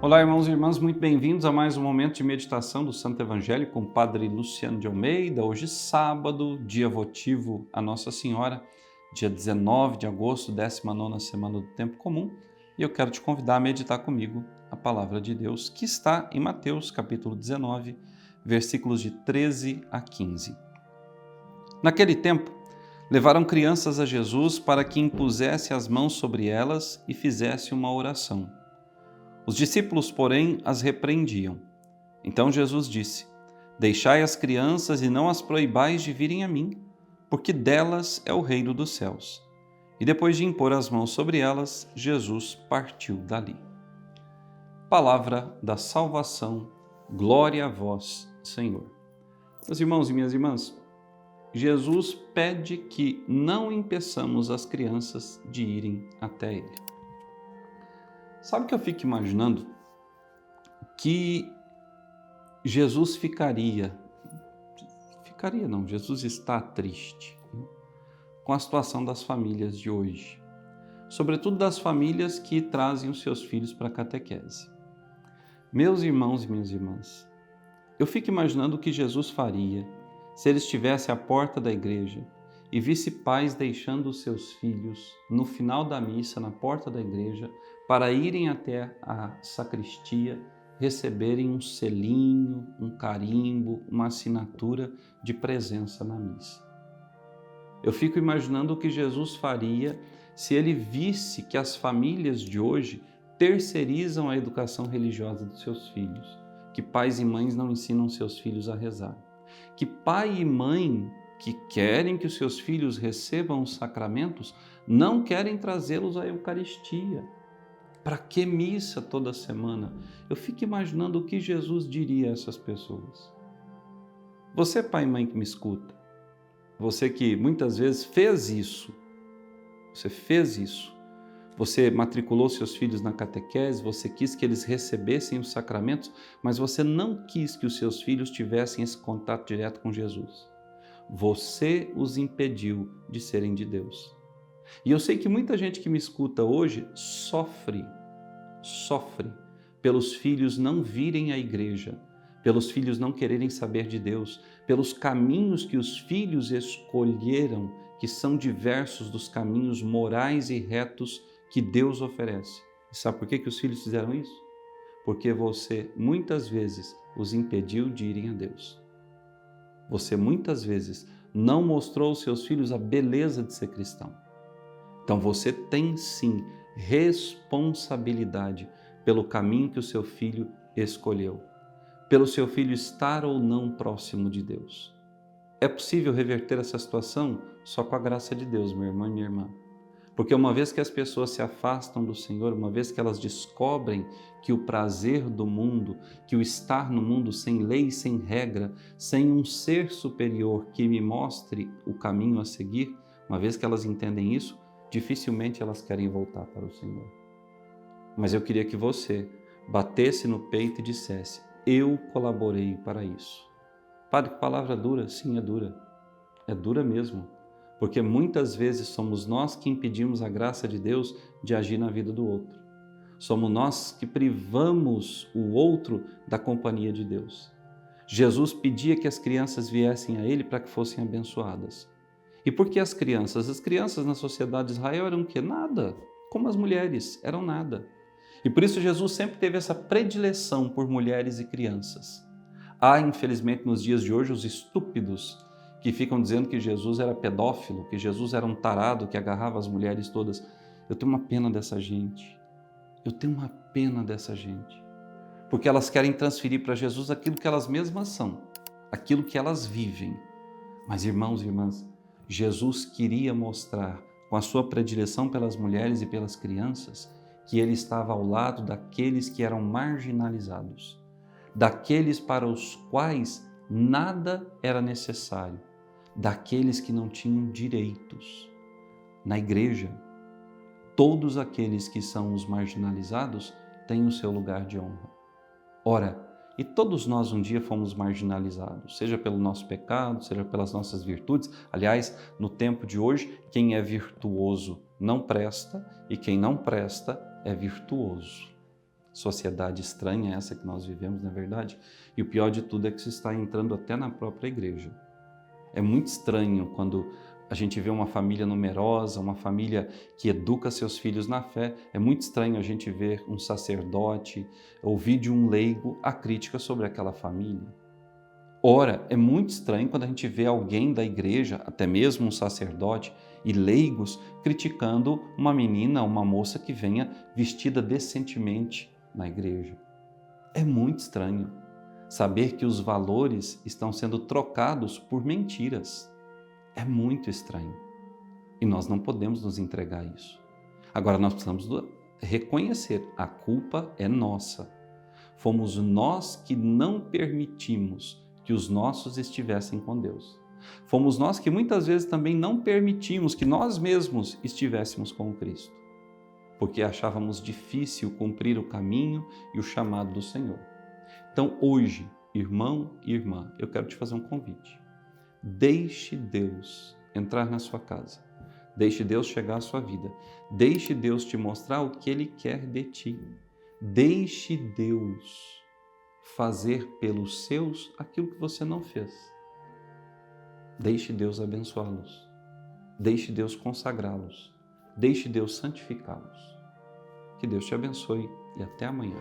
Olá, irmãos e irmãs, muito bem-vindos a mais um momento de meditação do Santo Evangelho com o Padre Luciano de Almeida. Hoje, sábado, dia votivo a Nossa Senhora, dia 19 de agosto, 19ª semana do Tempo Comum. E eu quero te convidar a meditar comigo a Palavra de Deus, que está em Mateus, capítulo 19, versículos de 13 a 15. Naquele tempo, levaram crianças a Jesus para que impusesse as mãos sobre elas e fizesse uma oração. Os discípulos, porém, as repreendiam. Então Jesus disse: Deixai as crianças e não as proibais de virem a mim, porque delas é o reino dos céus. E depois de impor as mãos sobre elas, Jesus partiu dali. Palavra da salvação, glória a vós, Senhor. Meus irmãos e minhas irmãs, Jesus pede que não impeçamos as crianças de irem até Ele. Sabe o que eu fico imaginando? Que Jesus Jesus está triste com a situação das famílias de hoje, sobretudo das famílias que trazem os seus filhos para a catequese. Meus irmãos e minhas irmãs, eu fico imaginando o que Jesus faria se ele estivesse à porta da igreja e visse pais deixando os seus filhos no final da missa, na porta da igreja, para irem até a sacristia, receberem um selinho, um carimbo, uma assinatura de presença na missa. Eu fico imaginando o que Jesus faria se ele visse que as famílias de hoje terceirizam a educação religiosa dos seus filhos, que pais e mães não ensinam seus filhos a rezar, que pai e mãe que querem que os seus filhos recebam os sacramentos não querem trazê-los à Eucaristia. Para que missa toda semana? Eu fico imaginando o que Jesus diria a essas pessoas. Você, pai e mãe que me escuta, você que muitas vezes fez isso, você matriculou seus filhos na catequese, você quis que eles recebessem os sacramentos, mas você não quis que os seus filhos tivessem esse contato direto com Jesus. Você os impediu de serem de Deus. E eu sei que muita gente que me escuta hoje sofre pelos filhos não virem à igreja, pelos filhos não quererem saber de Deus, pelos caminhos que os filhos escolheram, que são diversos dos caminhos morais e retos que Deus oferece. E sabe por que os filhos fizeram isso? Porque você muitas vezes os impediu de irem a Deus. Você muitas vezes não mostrou aos seus filhos a beleza de ser cristão. Então você tem sim responsabilidade pelo caminho que o seu filho escolheu, pelo seu filho estar ou não próximo de Deus. É possível reverter essa situação só com a graça de Deus, meu irmão e minha irmã. Porque uma vez que as pessoas se afastam do Senhor, uma vez que elas descobrem que o prazer do mundo, que o estar no mundo sem lei, sem regra, sem um ser superior que me mostre o caminho a seguir, uma vez que elas entendem isso, dificilmente elas querem voltar para o Senhor. Mas eu queria que você batesse no peito e dissesse: eu colaborei para isso. Padre, que palavra dura? Sim, é dura. É dura mesmo. Porque muitas vezes somos nós que impedimos a graça de Deus de agir na vida do outro. Somos nós que privamos o outro da companhia de Deus. Jesus pedia que as crianças viessem a Ele para que fossem abençoadas. E por que as crianças? As crianças na sociedade de Israel eram o quê? Nada. Como as mulheres, eram nada. E por isso Jesus sempre teve essa predileção por mulheres e crianças. Há, infelizmente, nos dias de hoje, os estúpidos que ficam dizendo que Jesus era pedófilo, que Jesus era um tarado que agarrava as mulheres todas. Eu tenho uma pena dessa gente. Porque elas querem transferir para Jesus aquilo que elas mesmas são, aquilo que elas vivem. Mas, irmãos e irmãs, Jesus queria mostrar, com a sua predileção pelas mulheres e pelas crianças, que ele estava ao lado daqueles que eram marginalizados, daqueles para os quais nada era necessário, daqueles que não tinham direitos. Na igreja, todos aqueles que são os marginalizados têm o seu lugar de honra. Ora, e todos nós um dia fomos marginalizados, seja pelo nosso pecado, seja pelas nossas virtudes. Aliás, no tempo de hoje, quem é virtuoso não presta e quem não presta é virtuoso. Sociedade estranha essa que nós vivemos, não é verdade? E o pior de tudo é que isso está entrando até na própria igreja. É muito estranho quando a gente vê uma família numerosa, uma família que educa seus filhos na fé. É muito estranho a gente ver um sacerdote, ouvir de um leigo a crítica sobre aquela família. Ora, é muito estranho quando a gente vê alguém da igreja, até mesmo um sacerdote e leigos, criticando uma menina, uma moça que venha vestida decentemente na igreja. É muito estranho saber que os valores estão sendo trocados por mentiras. É muito estranho. E nós não podemos nos entregar a isso. Agora, nós precisamos reconhecer, a culpa é nossa. Fomos nós que não permitimos que os nossos estivessem com Deus. Fomos nós que muitas vezes também não permitimos que nós mesmos estivéssemos com Cristo, porque achávamos difícil cumprir o caminho e o chamado do Senhor. Então, hoje, irmão e irmã, eu quero te fazer um convite. Deixe Deus entrar na sua casa. Deixe Deus chegar à sua vida. Deixe Deus te mostrar o que Ele quer de ti. Deixe Deus fazer pelos seus aquilo que você não fez. Deixe Deus abençoá-los. Deixe Deus consagrá-los. Deixe Deus santificá-los. Que Deus te abençoe e até amanhã.